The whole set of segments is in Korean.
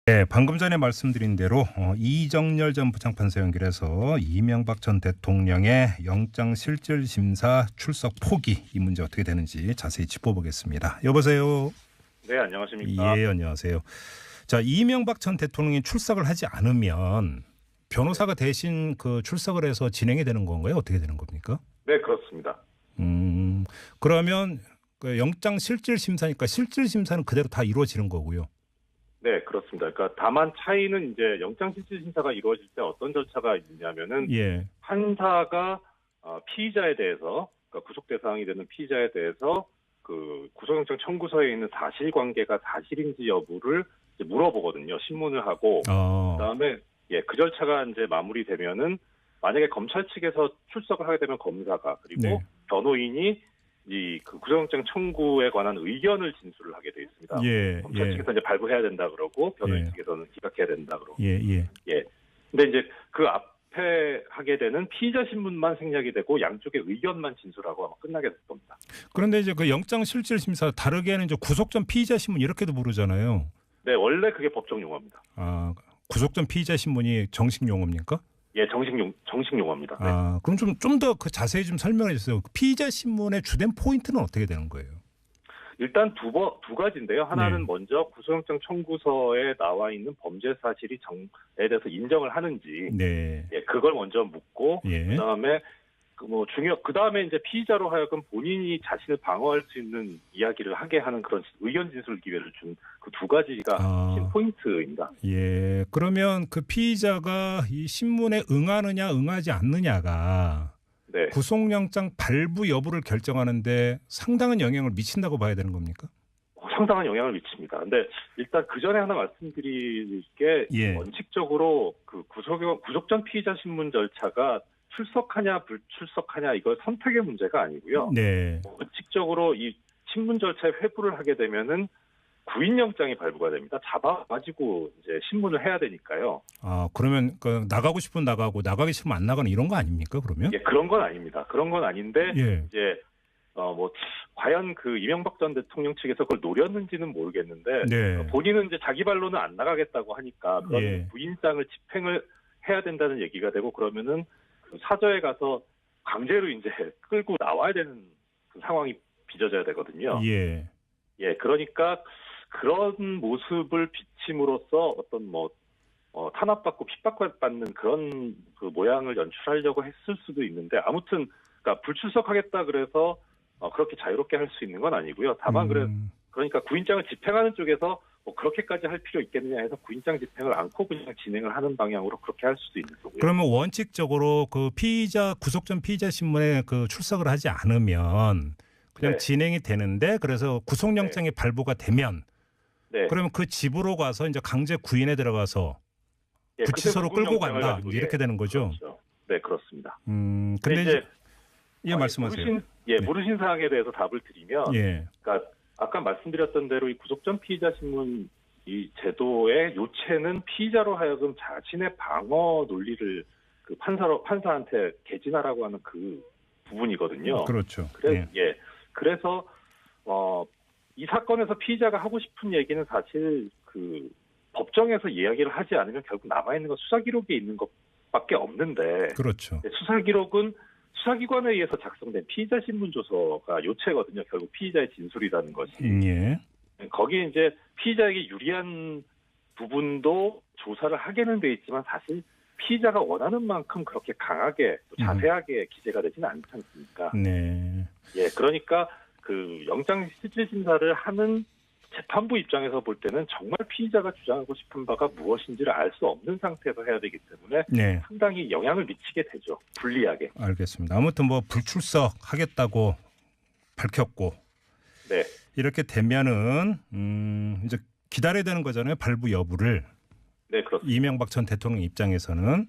네, 방금 전에 말씀드린 대로 이정열 전 부장판사 연결해서 이명박 전 대통령의 영장실질심사 출석 포기 이 문제 어떻게 되는지 자세히 짚어보겠습니다. 여보세요. 네, 안녕하십니까. 예, 안녕하세요. 자, 이명박 전 대통령이 출석을 하지 않으면 변호사가 대신 그 출석을 해서 진행이 되는 건가요? 어떻게 되는 겁니까? 네, 그렇습니다. 그러면 그 영장실질심사니까 실질심사는 그대로 다 이루어지는 거고요. 네, 그렇습니다. 그러니까 다만 차이는 이제 영장실질심사가 이루어질 때 어떤 절차가 있냐면은 예. 판사가 피의자에 대해서 그러니까 구속 대상이 되는 피의자에 대해서 그 구속영장 청구서에 있는 사실관계가 사실인지 여부를 이제 물어보거든요. 신문을 하고 그다음에 그 절차가 이제 마무리되면은 만약에 검찰 측에서 출석을 하게 되면 검사가 그리고 네. 변호인이 그 구속영장 청구에 관한 의견을 진술을 하게 돼 있습니다. 예, 검찰 측에서 이제 발부해야 된다 그러고 변호인 측에서는 기각해야 된다 그러고. 예. 근데 이제 그 앞에 하게 되는 피의자 신문만 생략이 되고 양쪽의 의견만 진술하고 아마 끝나게 될 겁니다. 그런데 이제 그 영장실질심사 다르게는 이제 구속 전 피의자 신문 이렇게도 부르잖아요. 네, 원래 그게 법정 용어입니다. 아, 구속 전 피의자 신문이 정식 용어입니까? 예, 정식 용어입니다. 네. 아, 그럼 좀 더 그 자세히 좀 설명해 주세요. 피의자 신문의 주된 포인트는 어떻게 되는 거예요? 일단 두 가지인데요. 하나는 네. 먼저 구속영장 청구서에 나와 있는 범죄 사실이 정에 대해서 인정을 하는지, 네. 예, 그걸 먼저 묻고, 예. 그다음에 그다음에 이제 피의자로 하여금 본인이 자신을 방어할 수 있는 이야기를 하게 하는 그런 의견 진술 기회를 준 그 두 가지가 핵심 포인트입니다. 예. 그러면 그 피의자가 이 신문에 응하느냐 응하지 않느냐가 네. 구속영장 발부 여부를 결정하는데 상당한 영향을 미친다고 봐야 되는 겁니까? 상당한 영향을 미칩니다. 근데 일단 그 전에 하나 말씀드릴 게 원칙적으로 그 구속 전 피의자 신문 절차가 출석하냐 불출석하냐 이거 선택의 문제가 아니고요. 네. 원칙적으로 이 신문 절차에 회부를 하게 되면은 구인영장이 발부가 됩니다. 잡아가지고 이제 신문을 해야 되니까요. 아, 그러면 그 나가고 싶으면 나가고 나가기 싫으면 안 나가는 이런 거 아닙니까? 그러면? 예, 그런 건 아닙니다. 그런 건 아닌데 이제 과연 그 이명박 전 대통령 측에서 그걸 노렸는지는 모르겠는데 본인은 이제 자기 발로는 안 나가겠다고 하니까 그런 구인장을 집행을 해야 된다는 얘기가 되고 그러면은 그 사저에 가서 강제로 이제 끌고 나와야 되는 그 상황이 빚어져야 되거든요. 예, 그러니까 그런 모습을 비침으로써 어떤 탄압받고 핍박받는 그런 그 모양을 연출하려고 했을 수도 있는데 아무튼 그러니까 불출석하겠다 그래서 그렇게 자유롭게 할 수 있는 건 아니고요. 다만 그러니까 구인장을 집행하는 쪽에서 그렇게까지 할 필요 있겠느냐 해서 구인장 집행을 않고 그냥 진행을 하는 방향으로 그렇게 할 수도 있는 거고요. 그러면 원칙적으로 그 구속 전 피의자 신문에 그 출석을 하지 않으면 그냥 진행이 되는데 그래서 구속영장이 발부가 되면 그러면 그 집으로 가서 이제 강제 구인에 들어가서 구치소로 끌고 간다 이렇게 되는 거죠. 그렇죠. 네, 그렇습니다. 근데 이제 말씀하세요. 모르신 사항에 대해서 답을 드리면, 그러니까 아까 말씀드렸던 대로 이 구속 전 피의자 신문 이 제도의 요체는 피의자로 하여금 자신의 방어 논리를 그 판사한테 개진하라고 하는 그 부분이거든요. 그렇죠. 그래서 이 사건에서 피의자가 하고 싶은 얘기는 사실 그 법정에서 이야기를 하지 않으면 결국 남아 있는 건 수사 기록에 있는 것밖에 없는데, 그렇죠. 수사 기록은 수사기관에 의해서 작성된 피의자 신문 조서가 요체거든요. 결국 피의자의 진술이라는 것이. 거기에 이제 피의자에게 유리한 부분도 조사를 하게는 돼 있지만 사실 피의자가 원하는 만큼 그렇게 강하게 또 자세하게 기재가 되지는 않지 않습니까? 예, 그러니까 그 영장 실질 심사를 하는 재판부 입장에서 볼 때는 정말 피의자가 주장하고 싶은 바가 무엇인지를 알 수 없는 상태에서 해야 되기 때문에 상당히 영향을 미치게 되죠. 불리하게. 알겠습니다. 아무튼 불출석하겠다고 밝혔고 이렇게 되면은 이제 기다려야 되는 거잖아요. 발부 여부를. 네, 그렇습니다. 이명박 전 대통령 입장에서는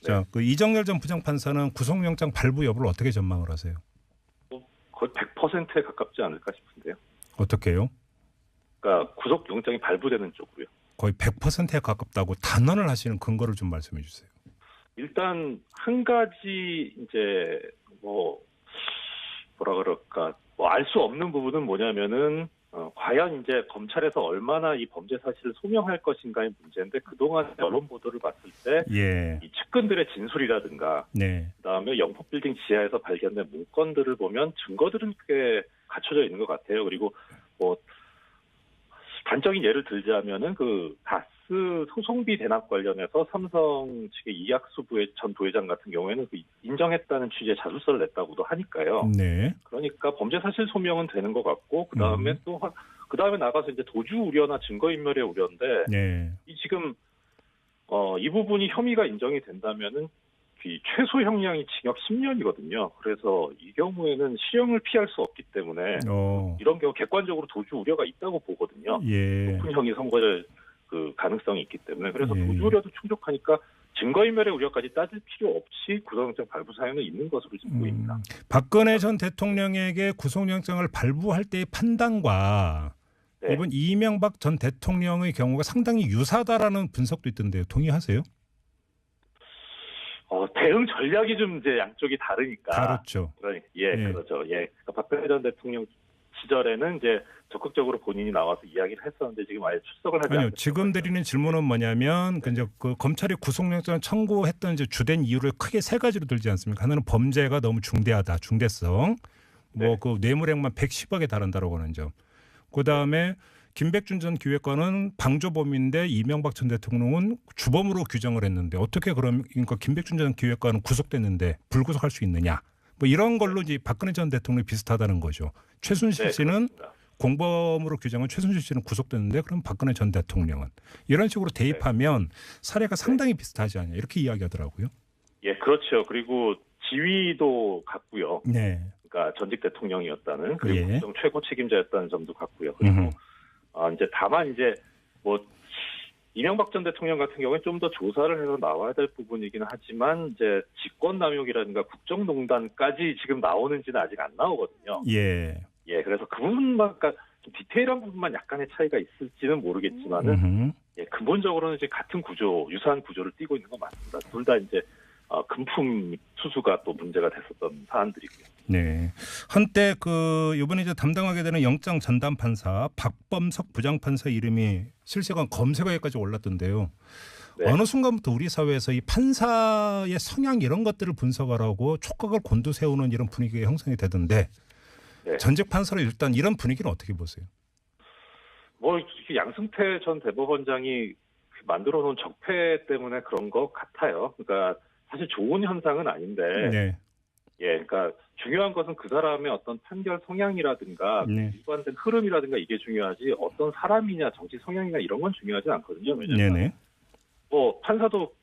자, 그 이정열 전 부장판사는 구속영장 발부 여부를 어떻게 전망을 하세요? 거의 100%에 가깝지 않을까 싶은데요. 어떻게요? 그러니까 구속영장이 발부되는 쪽으로요. 거의 100%에 가깝다고 단언을 하시는 근거를 좀 말씀해 주세요. 일단 한 가지 이제 뭐라 그럴까 알 수 없는 부분은 뭐냐면은 과연 이제 검찰에서 얼마나 이 범죄 사실을 소명할 것인가의 문제인데 그동안 언론 보도를 봤을 때 이 측근들의 진술이라든가 그다음에 영포빌딩 지하에서 발견된 문건들을 보면 증거들은 꽤 갖춰져 있는 것 같아요. 그리고 뭐 단적인 예를 들자면은 그 다스 소송비 대납 관련해서 삼성 측의 이학수 전 부회장 같은 경우에는 그 인정했다는 취지의 자술서를 냈다고도 하니까요. 그러니까 범죄 사실 소명은 되는 것 같고 그다음에 그다음에 나가서 이제 도주 우려나 증거인멸의 우려인데 이 지금 이 부분이 혐의가 인정이 된다면은 이 최소 형량이 징역 10년이거든요. 그래서 이 경우에는 실형을 피할 수 없기 때문에 이런 경우 객관적으로 도주 우려가 있다고 보거든요. 높은 형이 선고될 그 가능성이 있기 때문에 그래서 도주 우려도 충족하니까 증거인멸의 우려까지 따질 필요 없이 구속영장 발부 사유는 있는 것으로 지금 보입니다. 박근혜 전 대통령에게 구속영장을 발부할 때의 판단과 이번 이명박 전 대통령의 경우가 상당히 유사하다라는 분석도 있던데요. 동의하세요? 대응 전략이 좀 이제 양쪽이 다르니까. 다르죠. 그렇죠. 그러니까 박근혜 전 대통령 시절에는 이제 적극적으로 본인이 나와서 이야기를 했었는데 지금 아예 출석을 하지 않고. 지금 드리는 질문은 뭐냐면 이제 그 검찰이 구속영장을 청구했던 이제 주된 이유를 크게 세 가지로 들지 않습니까? 하나는 범죄가 너무 중대하다, 중대성. 그 뇌물액만 110억에 달한다라고 하는 점. 그다음에 김백준 전 기획관은 방조범인데 이명박 전 대통령은 주범으로 규정을 했는데 어떻게 그러니까 김백준 전 기획관은 구속됐는데 불구속할 수 있느냐? 뭐 이런 걸로 이제 박근혜 전 대통령이 비슷하다는 거죠. 최순실 씨는 공범으로 규정한 최순실 씨는 구속됐는데 그럼 박근혜 전 대통령은 이런 식으로 대입하면 사례가 상당히 비슷하지 않냐 이렇게 이야기하더라고요. 그렇죠. 그리고 지위도 같고요. 그러니까 전직 대통령이었다는 그리고 국정 최고 책임자였다는 점도 같고요. 그리고 이제 다만 이제 뭐 이명박 전 대통령 같은 경우에 좀 더 조사를 해서 나와야 될 부분이기는 하지만 이제 직권남용이라든가 국정농단까지 지금 나오는지는 아직 안 나오거든요. 그래서 그 부분만 그러니까 좀 디테일한 부분만 약간의 차이가 있을지는 모르겠지만은 근본적으로는 이제 같은 구조, 유사한 구조를 띠고 있는 건 맞습니다. 둘 다 이제 금품 수수가 또 문제가 됐었던 사안들이고요. 한때 이번에 이제 담당하게 되는 영장 전담 판사 박범석 부장판사 이름이 실시간 검색어에까지 올랐던데요. 어느 순간부터 우리 사회에서 이 판사의 성향 이런 것들을 분석하라고 촉각을 곤두세우는 이런 분위기가 형성이 되던데 전직 판사로 일단 이런 분위기는 어떻게 보세요? 양승태 전 대법원장이 만들어 놓은 적폐 때문에 그런 것 같아요. 그러니까 사실 좋은 현상은 아닌데 그러니까 중요한 것은 그 사람의 어떤 판결 성향이라든가 일관된 흐름이라든가 이게 중요하지 어떤 사람이냐 정치 성향이냐 이런 건 중요하지 않거든요. 왜냐하면 판사도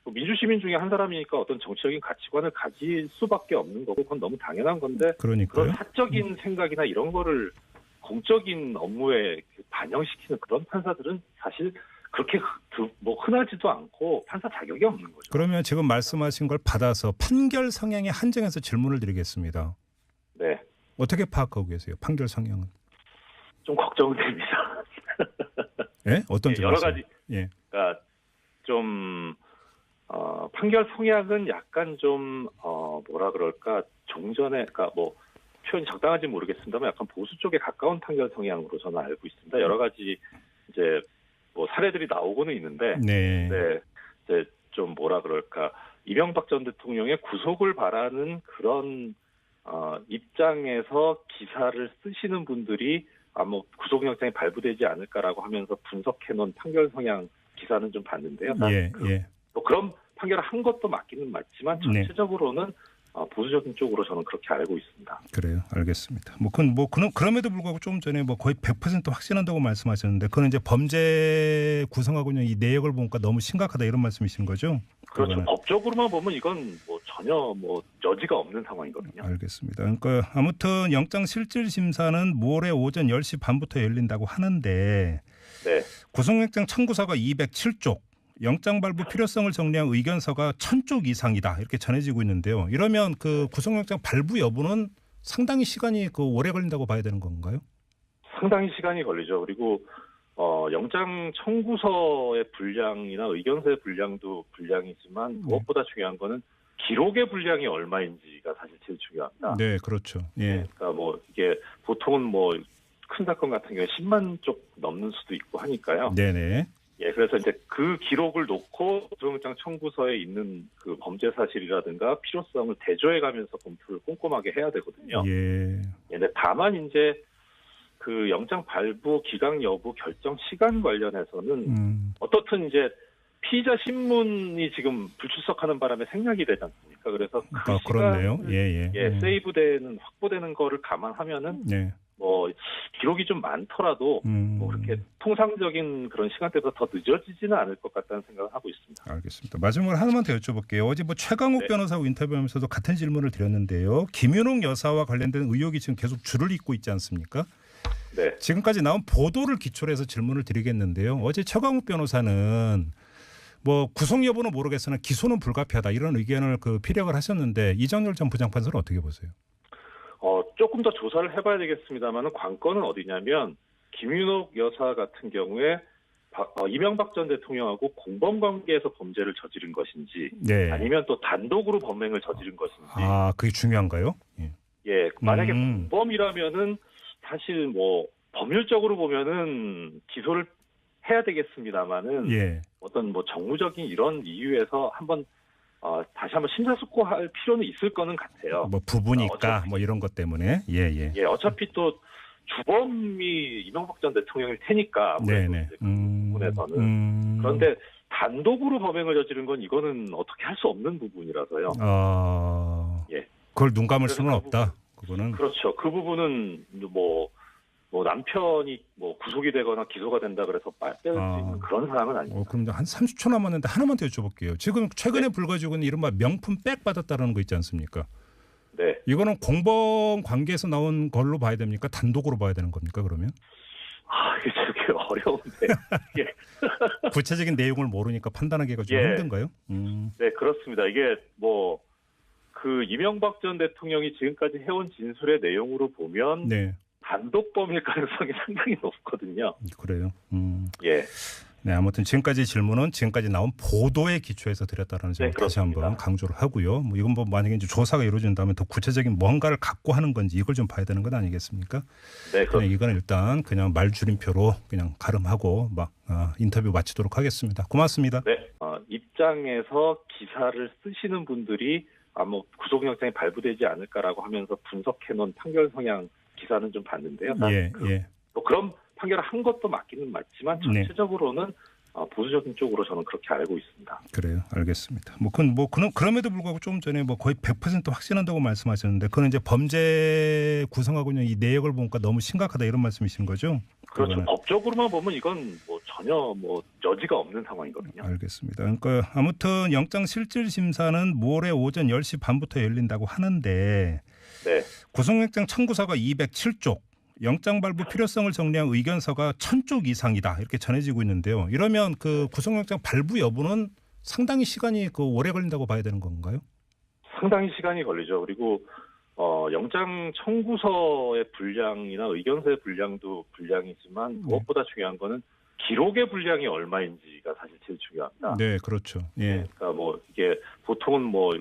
민주시민 중에 한 사람이니까 어떤 정치적인 가치관을 가질 수밖에 없는 거고 그건 너무 당연한 건데 그런 사적인 생각이나 이런 거를 공적인 업무에 반영시키는 그런 판사들은 사실 그렇게 흔하지도 않고 판사 자격이 없는 거죠. 그러면 지금 말씀하신 걸 받아서 판결 성향에 한정해서 질문을 드리겠습니다. 어떻게 파악하고 계세요? 판결 성향은? 좀 걱정됩니다. 어떤 점에서? 여러 가지. 그러니까 좀 판결 성향은 약간 좀 뭐라 그럴까 종전에 그러니까 표현이 적당한지 모르겠습니다만 약간 보수 쪽에 가까운 판결 성향으로 저는 알고 있습니다. 여러 가지 이제 사례들이 나오고는 있는데, 이제 좀 뭐라 그럴까 이명박 전 대통령의 구속을 바라는 그런 입장에서 기사를 쓰시는 분들이 구속영장이 발부되지 않을까라고 하면서 분석해놓은 판결 성향 기사는 좀 봤는데요. 그런 판결을 한 것도 맞기는 맞지만 전체적으로는 보수적인 쪽으로 저는 그렇게 알고 있습니다. 그래요, 알겠습니다. 그럼에도 불구하고 좀 전에 거의 100% 확신한다고 말씀하셨는데, 그건 이제 범죄 구성하고 있는 이 내역을 보니까 너무 심각하다 이런 말씀이신 거죠? 그렇죠. 그거는. 법적으로만 보면 이건 전혀 여지가 없는 상황이거든요. 알겠습니다. 그러니까 아무튼 영장 실질 심사는 모레 오전 10시 반부터 열린다고 하는데, 구속영장 청구서가 207쪽. 영장 발부 필요성을 정리한 의견서가 1000쪽 이상이다 이렇게 전해지고 있는데요. 이러면 그 구속영장 발부 여부는 상당히 시간이 오래 걸린다고 봐야 되는 건가요? 상당히 시간이 걸리죠. 그리고 영장 청구서의 분량이나 의견서의 분량도 분량이지만 무엇보다 중요한 거는 기록의 분량이 얼마인지가 사실 제일 중요합니다. 네, 그렇죠. 그러니까 이게 보통은 큰 사건 같은 경우에 10만 쪽 넘는 수도 있고 하니까요. 네네. 예, 그래서 이제 그 기록을 놓고 구속영장 청구서에 있는 그 범죄 사실이라든가 필요성을 대조해가면서 검토를 꼼꼼하게 해야 되거든요. 예. 근데 다만 이제 그 영장 발부 기각 여부 결정 시간 관련해서는 어떻든 이제 피의자 신문이 지금 불출석하는 바람에 생략이 되지 않습니까? 그래서 그 그렇네요. 세이브되는 확보되는 거를 감안하면은 뭐 기록이 좀 많더라도 뭐 그렇게 통상적인 그런 시간대보다 더 늦어지지는 않을 것 같다는 생각을 하고 있습니다. 알겠습니다. 마지막으로 하나만 더 여쭤볼게요. 어제 뭐 최강욱 변호사하고 인터뷰하면서도 같은 질문을 드렸는데요. 김윤옥 여사와 관련된 의혹이 지금 계속 줄을 잇고 있지 않습니까? 네. 지금까지 나온 보도를 기초로 해서 질문을 드리겠는데요. 어제 최강욱 변호사는 뭐 구속 여부는 모르겠으나 기소는 불가피하다 이런 의견을 피력을 하셨는데 이정열 전 부장판사는 어떻게 보세요? 조금 더 조사를 해봐야 되겠습니다만은 관건은 어디냐면 김윤옥 여사 같은 경우에 이명박 전 대통령하고 공범 관계에서 범죄를 저지른 것인지 아니면 또 단독으로 범행을 저지른 것인지. 그게 중요한가요? 예, 만약에 공범이라면은 사실 뭐 법률적으로 보면은 기소를 해야 되겠습니다만은 어떤 뭐 정무적인 이런 이유에서 한번 다시 한번 심사숙고할 필요는 있을 거는 같아요. 뭐 부부니까 뭐 이런 것 때문에 어차피 또 주범이 이명박 전 대통령일 테니까 네네. 그 부분에서는 그런데 단독으로 범행을 저지른 건 이거는 어떻게 할 수 없는 부분이라서요. 그걸 눈 감을 수는 없다. 그거는 그렇죠. 그 부분은 뭐 남편이 뭐 구속이 되거나 기소가 된다 그래서 뺄 수 있는 그런 사항은 아닙니다. 그럼 한 30초 남았는데 하나만 더 여쭤볼게요. 지금 최근에 불거지고 있는 이른바 명품 백 받았다는 거 있지 않습니까? 네. 이거는 공범 관계에서 나온 걸로 봐야 됩니까? 단독으로 봐야 되는 겁니까? 그러면? 이게 되게 어려운데. 구체적인 내용을 모르니까 판단하기가 좀 힘든가요? 네, 그렇습니다. 이게 뭐 그 이명박 전 대통령이 지금까지 해온 진술의 내용으로 보면 단독범일 가능성이 상당히 높거든요. 그래요. 네, 아무튼 지금까지 질문은 지금까지 나온 보도에 기초해서 드렸다는 점을 다시 한번 강조를 하고요. 뭐 이건 뭐 만약에 이제 조사가 이루어진다면 더 구체적인 뭔가를 갖고 하는 건지 이걸 좀 봐야 되는 건 아니겠습니까? 네, 그냥 이건 일단 그냥 말줄임표로 그냥 가름하고 인터뷰 마치도록 하겠습니다. 고맙습니다. 네, 입장에서 기사를 쓰시는 분들이 아마 구속영장이 발부되지 않을까라고 하면서 분석해놓은 판결 성향 기사는 좀 봤는데요. 뭐 그런 판결을 한 것도 맞기는 맞지만 전체적으로는 보수적인 쪽으로 저는 그렇게 알고 있습니다. 그래요, 알겠습니다. 그럼에도 불구하고 좀 전에 뭐 거의 100% 확신한다고 말씀하셨는데 그건 이제 범죄 구성하고 있는 이 내역을 보니까 너무 심각하다 이런 말씀이신 거죠? 그렇죠. 그거는. 법적으로만 보면 이건 뭐 전혀 뭐 여지가 없는 상황이거든요. 알겠습니다. 그러니까 아무튼 영장 실질 심사는 모레 오전 10시 반부터 열린다고 하는데 구속영장 청구서가 207쪽. 영장 발부 필요성을 정리한 의견서가 1000쪽 이상이다 이렇게 전해지고 있는데요. 이러면 그 구속영장 발부 여부는 상당히 시간이 오래 걸린다고 봐야 되는 건가요? 상당히 시간이 걸리죠. 그리고 영장 청구서의 분량이나 의견서의 분량도 분량이지만 무엇보다 중요한 거는 기록의 분량이 얼마인지가 사실 제일 중요합니다. 네, 그렇죠. 그러니까 뭐 이게 보통은 뭐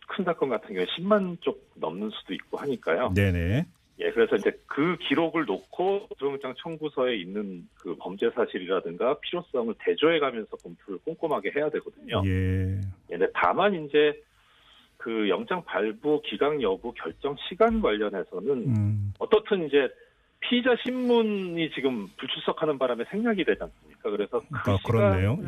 큰 사건 같은 경우에 10만 쪽 넘는 수도 있고 하니까요. 네네. 그래서 이제 그 기록을 놓고 구속영장 청구서에 있는 그 범죄 사실이라든가 필요성을 대조해가면서 검토를 꼼꼼하게 해야 되거든요. 근데 다만 이제 그 영장 발부 기각 여부 결정 시간 관련해서는 어떻든 이제 피의자 신문이 지금 불출석하는 바람에 생략이 되지 않습니까? 그래서 그 그렇네요.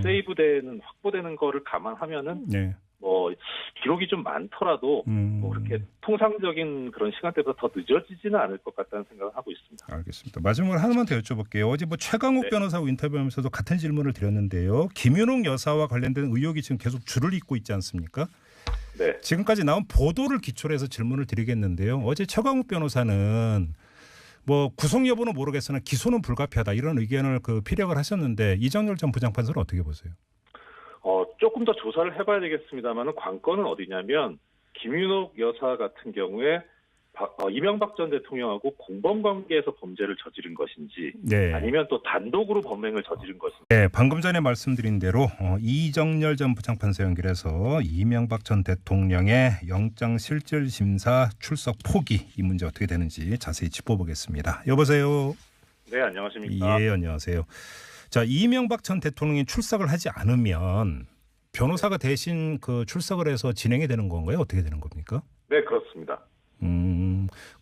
세이브되는 확보되는 거를 감안하면은 뭐 기록이 좀 많더라도 뭐 그렇게 통상적인 그런 시간대보다 더 늦어지지는 않을 것 같다는 생각을 하고 있습니다. 알겠습니다. 마지막으로 하나만 더 여쭤볼게요. 어제 뭐 최강욱 변호사하고 인터뷰하면서도 같은 질문을 드렸는데요. 김윤옥 여사와 관련된 의혹이 지금 계속 줄을 잇고 있지 않습니까? 지금까지 나온 보도를 기초로 해서 질문을 드리겠는데요. 어제 최강욱 변호사는 뭐 구속 여부는 모르겠으나 기소는 불가피하다 이런 의견을 피력을 하셨는데 이정열 전 부장판사는 어떻게 보세요? 조금 더 조사를 해봐야 되겠습니다만은 관건은 어디냐면 김윤옥 여사 같은 경우에 이명박 전 대통령하고 공범 관계에서 범죄를 저지른 것인지 네. 아니면 또 단독으로 범행을 저지른 것인지. 네, 방금 전에 말씀드린 대로 이정열 전 부장판사 연결해서 이명박 전 대통령의 영장실질심사 출석 포기 이 문제 어떻게 되는지 자세히 짚어보겠습니다. 여보세요. 네, 안녕하십니까. 예, 안녕하세요. 자, 이명박 전 대통령이 출석을 하지 않으면 변호사가 대신 그 출석을 해서 진행이 되는 건가요? 어떻게 되는 겁니까? 네, 그렇습니다.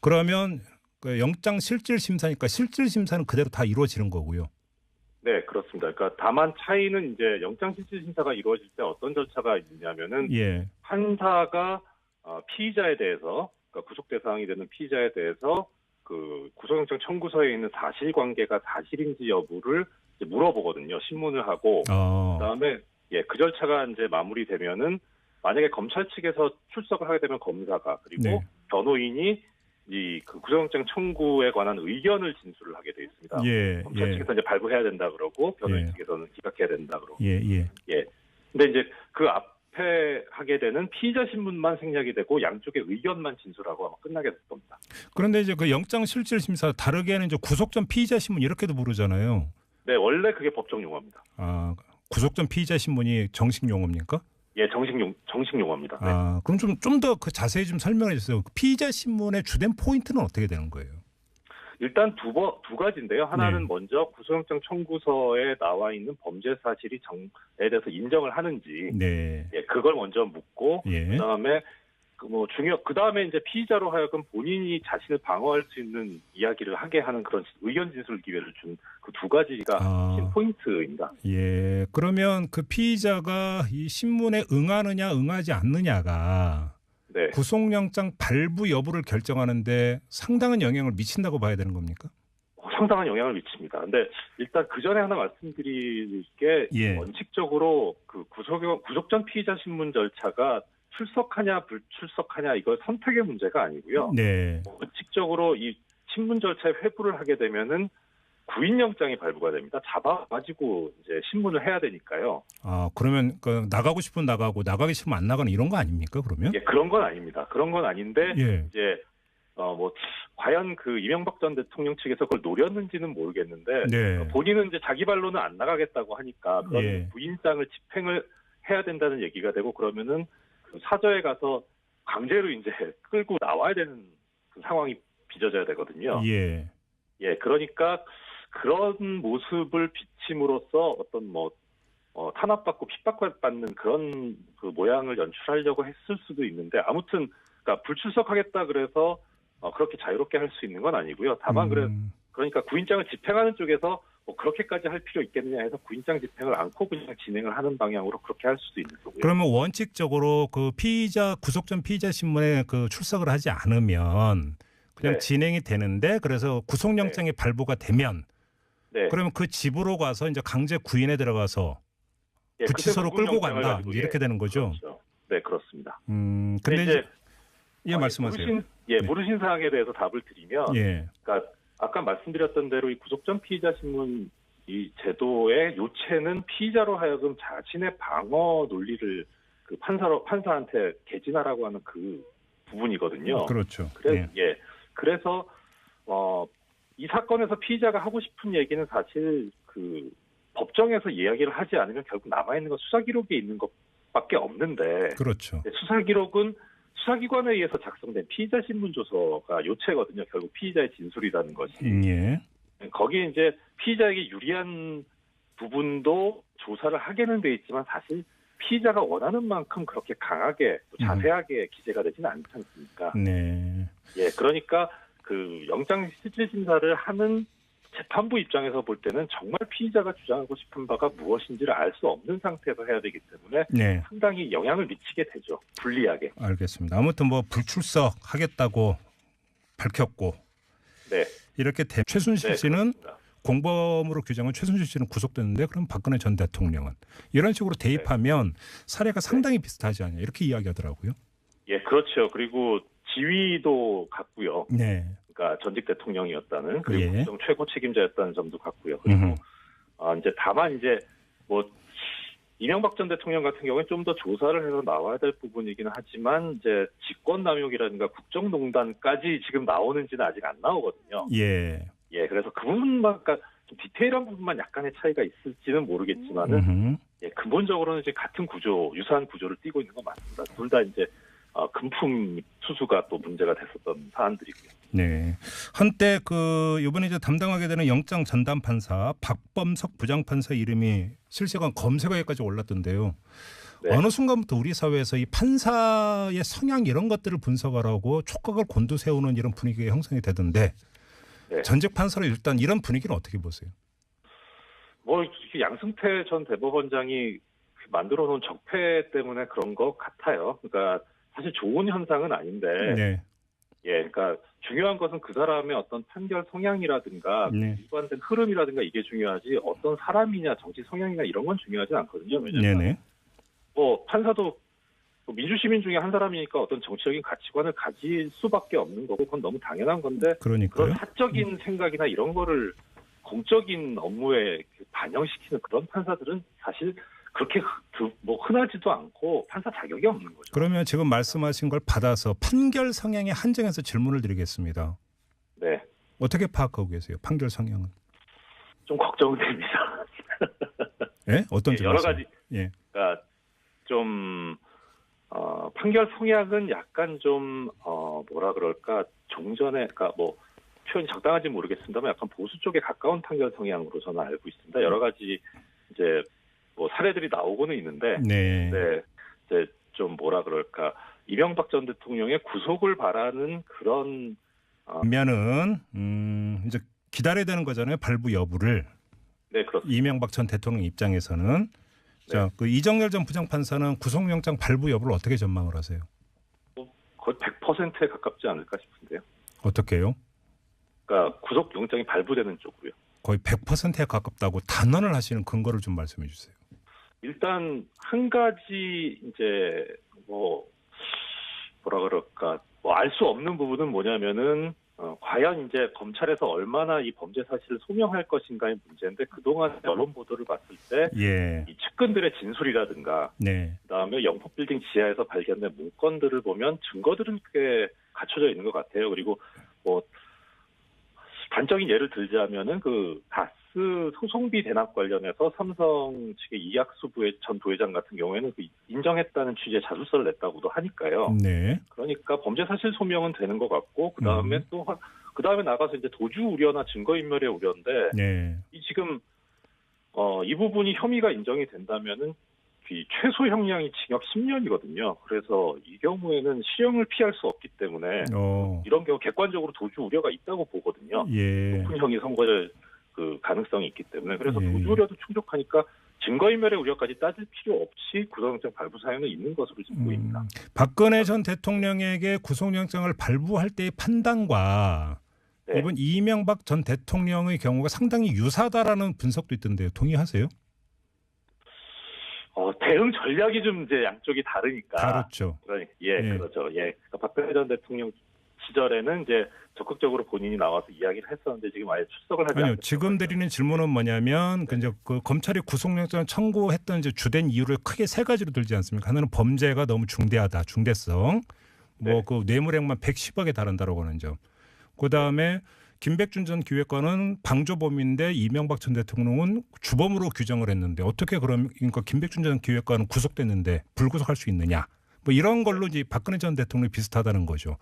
그러면 그 영장 실질 심사니까 실질 심사는 그대로 다 이루어지는 거고요. 네, 그렇습니다. 그러니까 다만 차이는 이제 영장 실질 심사가 이루어질 때 어떤 절차가 있냐면은 예. 판사가 피의자에 대해서 그러니까 구속 대상이 되는 피의자에 대해서 그 구속영장 청구서에 있는 사실관계가 사실인지 여부를 이제 물어보거든요. 신문을 하고 그다음에 그 절차가 이제 마무리되면은 만약에 검찰 측에서 출석을 하게 되면 검사가 그리고 네. 변호인이 그 구속영장 청구에 관한 의견을 진술을 하게 돼 있습니다. 예, 검찰 측에서 이제 발부해야 된다 그러고 변호인 예. 측에서는 기각해야 된다 그러고. 예. 근데 이제 그 앞에 하게 되는 피의자 신문만 생략이 되고 양쪽의 의견만 진술하고 아마 끝나게 될 겁니다. 그런데 이제 그 영장 실질 심사 다르게는 이제 구속 전 피의자 신문 이렇게도 부르잖아요. 네, 원래 그게 법정 용어입니다. 아, 구속 전 피의자 신문이 정식 용어입니까? 예, 정식 용어입니다. 네. 아, 그럼 좀 더 그 자세히 좀 설명해 주세요. 피의자 신문의 주된 포인트는 어떻게 되는 거예요? 일단 두 가지인데요. 하나는 네. 먼저 구속영장 청구서에 나와 있는 범죄 사실이 정에 대해서 인정을 하는지, 네. 그걸 먼저 묻고, 예. 그다음에 그다음에 이제 피의자로 하여금 본인이 자신을 방어할 수 있는 이야기를 하게 하는 그런 의견 진술 기회를 준 그 두 가지가 포인트입니다. 예. 그러면 그 피의자가 이 신문에 응하느냐 응하지 않느냐가 네. 구속영장 발부 여부를 결정하는데 상당한 영향을 미친다고 봐야 되는 겁니까? 상당한 영향을 미칩니다. 근데 일단 그 전에 하나 말씀드릴 게 원칙적으로 그 구속 전 피의자 신문 절차가 출석하냐 불출석하냐 이거 선택의 문제가 아니고요. 네. 원칙적으로 이 신문 절차에 회부를 하게 되면은 구인영장이 발부가 됩니다. 잡아가지고 이제 신문을 해야 되니까요. 아, 그러면 그 나가고 싶으면 나가고 나가기 싫으면 안 나가는 이런 거 아닙니까? 그러면? 예, 그런 건 아닙니다. 그런 건 아닌데 이제 과연 그 이명박 전 대통령 측에서 그걸 노렸는지는 모르겠는데 본인은 이제 자기 발로는 안 나가겠다고 하니까 그런 구인장을 집행을 해야 된다는 얘기가 되고 그러면은 그 사저에 가서 강제로 이제 끌고 나와야 되는 그 상황이 빚어져야 되거든요. 그러니까 그런 모습을 비침으로써 어떤 탄압받고 핍박받는 그런 그 모양을 연출하려고 했을 수도 있는데 아무튼 그러니까 불출석하겠다 그래서 그렇게 자유롭게 할 수 있는 건 아니고요. 다만 그러니까 구인장을 집행하는 쪽에서 그렇게까지 할 필요 있겠느냐 해서 구인장 집행을 않고 그냥 진행을 하는 방향으로 그렇게 할 수도 있는 거고요. 그러면 원칙적으로 그 구속 전 피의자 신문에 그 출석을 하지 않으면 그냥 진행이 되는데 그래서 구속영장이 발부가 되면 그러면 그 집으로 가서 이제 강제 구인에 들어가서 구치소로 끌고 간다 이렇게 되는 거죠. 그렇죠. 네, 그렇습니다. 근데 이제 말씀하세요. 물으신 사항에 대해서 답을 드리면, 그러니까 아까 말씀드렸던 대로 이 구속 전 피의자 신문 이 제도의 요체는 피의자로 하여금 자신의 방어 논리를 그 판사한테 개진하라고 하는 그 부분이거든요. 그렇죠. 그래서 이 사건에서 피의자가 하고 싶은 얘기는 사실 그 법정에서 이야기를 하지 않으면 결국 남아 있는 건 수사 기록에 있는 것밖에 없는데. 그렇죠. 수사 기록은 수사기관에 의해서 작성된 피의자 신문 조서가 요체거든요. 결국 피의자의 진술이라는 것이. 거기에 이제 피의자에게 유리한 부분도 조사를 하게는 돼 있지만 사실 피의자가 원하는 만큼 그렇게 강하게 또 자세하게 기재가 되지는 않지 않습니까? 그러니까 그 영장 실질 심사를 하는 재판부 입장에서 볼 때는 정말 피의자가 주장하고 싶은 바가 무엇인지를 알 수 없는 상태에서 해야 되기 때문에 상당히 영향을 미치게 되죠. 불리하게. 알겠습니다. 아무튼 불출석하겠다고 밝혔고 이렇게 최순실 씨는 공범으로 규정한 최순실 씨는 구속됐는데 그럼 박근혜 전 대통령은 이런 식으로 대입하면 사례가 상당히 비슷하지 않냐 이렇게 이야기하더라고요. 그렇죠. 그리고 지위도 같고요. 그러니까 전직 대통령이었다는 그리고 국정 최고 책임자였다는 점도 같고요. 그리고 이제 다만 이제 이명박 전 대통령 같은 경우에 좀 더 조사를 해서 나와야 될 부분이기는 하지만 이제 직권남용이라든가 국정농단까지 지금 나오는지는 아직 안 나오거든요. 예. 예, 그래서 그 부분만, 그러니까 좀 디테일한 부분만 약간의 차이가 있을지는 모르겠지만은, 예, 근본적으로는 이제 같은 구조, 유사한 구조를 띠고 있는 건 맞습니다. 둘 다 이제 금품 수수가 또 문제가 됐었던 사안들이고요. 네. 한때 이번에 이제 담당하게 되는 영장 전담 판사 박범석 부장판사 이름이 실시간 검색어에까지 올랐던데요. 네. 어느 순간부터 우리 사회에서 이 판사의 성향 이런 것들을 분석하라고 촉각을 곤두세우는 이런 분위기가 형성이 되던데, 네. 전직 판사로 일단 이런 분위기는 어떻게 보세요? 뭐 양승태 전 대법원장이 만들어 놓은 적폐 때문에 그런 것 같아요. 그러니까 사실 좋은 현상은 아닌데, 네. 예, 그러니까 중요한 것은 그 사람의 어떤 판결 성향이라든가 네. 일관된 흐름이라든가 이게 중요하지 어떤 사람이냐 정치 성향이나 이런 건 중요하지 않거든요. 왜냐하면 네네. 뭐 판사도 민주시민 중에 한 사람이니까 어떤 정치적인 가치관을 가질 수밖에 없는 거고 그건 너무 당연한 건데 그러니까요. 그런 사적인 생각이나 이런 거를 공적인 업무에 반영시키는 그런 판사들은 사실 그렇게 뭐 흔하지도 않고 판사 자격이 없는 거죠. 그러면 지금 말씀하신 걸 받아서 판결 성향에 한정해서 질문을 드리겠습니다. 네. 어떻게 파악하고 계세요? 판결 성향은? 좀 걱정됩니다. 예? 어떤 예, 여러 가지. 예. 그러니까 좀 판결 성향은 약간 좀 뭐라 그럴까 종전에 그러니까 뭐 표현이 적당한지 모르겠습니다만 약간 보수 쪽에 가까운 판결 성향으로 저는 알고 있습니다. 여러 가지 이제 뭐 사례들이 나오고는 있는데, 네, 이제 좀 뭐라 그럴까 이명박 전 대통령의 구속을 바라는 그런 면은 이제 기다려야 되는 거잖아요. 발부 여부를. 네, 그렇습니다. 이명박 전 대통령 입장에서는 자, 그 이정열 전 부장판사는 구속영장 발부 여부를 어떻게 전망을 하세요? 거의 100%에 가깝지 않을까 싶은데요. 어떻게요? 그러니까 구속영장이 발부되는 쪽으로요. 거의 100%에 가깝다고 단언을 하시는 근거를 좀 말씀해 주세요. 일단 한 가지 이제 뭐라 그럴까 알 수 없는 부분은 뭐냐면은 과연 이제 검찰에서 얼마나 이 범죄 사실을 소명할 것인가의 문제인데 그동안 언론 보도를 봤을 때 이 측근들의 진술이라든가 그다음에 영포빌딩 지하에서 발견된 문건들을 보면 증거들은 꽤 갖춰져 있는 것 같아요. 그리고 뭐 단적인 예를 들자면은 그 다스 소송비 대납 관련해서 삼성 측의 이학수 전 부회장 같은 경우에는 그 인정했다는 취지의 자술서를 냈다고도 하니까요. 네. 그러니까 범죄 사실 소명은 되는 것 같고 그 다음에 그 다음에 나가서 이제 도주 우려나 증거인멸의 우려인데 이 지금 이 부분이 혐의가 인정이 된다면은 최소 형량이 징역 10년이거든요. 그래서 이 경우에는 실형을 피할 수 없기 때문에 이런 경우 객관적으로 도주 우려가 있다고 보거든요. 높은 형이 선고될 그 가능성이 있기 때문에 그래서 도주 우려도 충족하니까 증거인멸의 우려까지 따질 필요 없이 구속영장 발부 사유는 있는 것으로 지금 보입니다. 박근혜 전 대통령에게 구속영장을 발부할 때의 판단과 이번 이명박 전 대통령의 경우가 상당히 유사하다라는 분석도 있던데요. 동의하세요? 대응 전략이 좀 이제 양쪽이 다르니까. 다르죠. 그렇죠. 그러니까 박근혜 전 대통령 시절에는 이제 적극적으로 본인이 나와서 이야기를 했었는데 지금 아예 출석을 하지 않고. 지금 드리는 질문은 뭐냐면 이제 그 검찰이 구속영장을 청구했던 이제 주된 이유를 크게 세 가지로 들지 않습니까? 하나는 범죄가 너무 중대하다, 중대성. 뭐 그 뇌물액만 110억에 달한다라고 하는 점. 그 다음에 김백준 전 기획관은 방조범인데 이명박 전 대통령은 주범으로 규정을 했는데 어떻게 그러니까 김백준 전 기획관은 구속됐는데 불구속할 수 있느냐? 뭐 이런 걸로 이제 박근혜 전 대통령이 비슷하다는 거죠.